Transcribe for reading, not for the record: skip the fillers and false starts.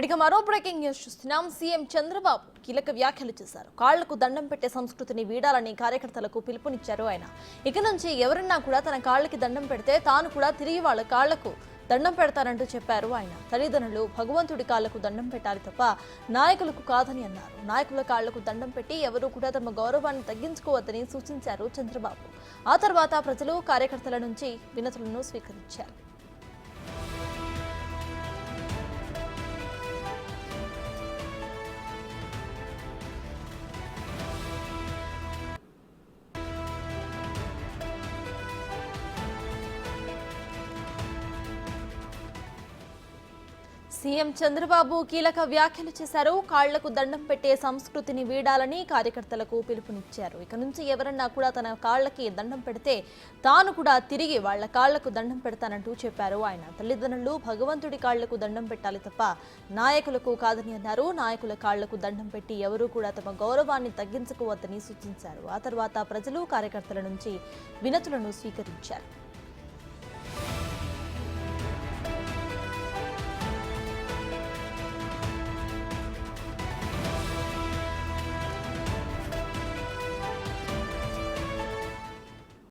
Right, మరో breaking news చూస్తున్నాం. CM Chandrababu కీలక వ్యాఖ్యలు చేశారు. కాళ్లకు దండం పెట్టే సంస్కృతిని వీడాలని కార్యకర్తలకు పిలుపునిచ్చారు ఆయన. ఇక నుంచి ఎవరన్నా కూడా తన కాళ్ళకి దండం పెడితే తాను కూడా తిరిగి వాళ్ళ కాళ్లకు దండం పెడతారంటూ చెప్పారు ఆయన. తల్లిదండ్రులు భగవంతుడి కాళ్లకు దండం పెట్టాలి తప్ప నాయకులకు కాదని అన్నారు. నాయకుల కాళ్లకు దండం పెట్టి ఎవరూ కూడా తమ గౌరవాన్ని తగ్గించుకోవద్దని సూచించారు చంద్రబాబు. ఆ తర్వాత ప్రజలు కార్యకర్తల నుంచి వినతులను స్వీకరించారు. సీఎం చంద్రబాబు కీలక వ్యాఖ్యలు చేశారు. కాళ్లకు దండం పెట్టే సంస్కృతిని వీడాలని కార్యకర్తలకు పిలుపునిచ్చారు. ఇక నుంచి ఎవరన్నా కూడా తన కాళ్లకి దండం పెడితే తాను కూడా తిరిగి వాళ్ల కాళ్లకు దండం పెడతానంటూ చెప్పారు ఆయన. తల్లిదండ్రులు భగవంతుడి కాళ్లకు దండం పెట్టాలి తప్ప నాయకులకు కాదని అన్నారు. నాయకుల కాళ్లకు దండం పెట్టి ఎవరూ కూడా తమ గౌరవాన్ని తగ్గించుకోవద్దని సూచించారు. ఆ తర్వాత ప్రజలు కార్యకర్తల నుంచి వినతులను స్వీకరించారు.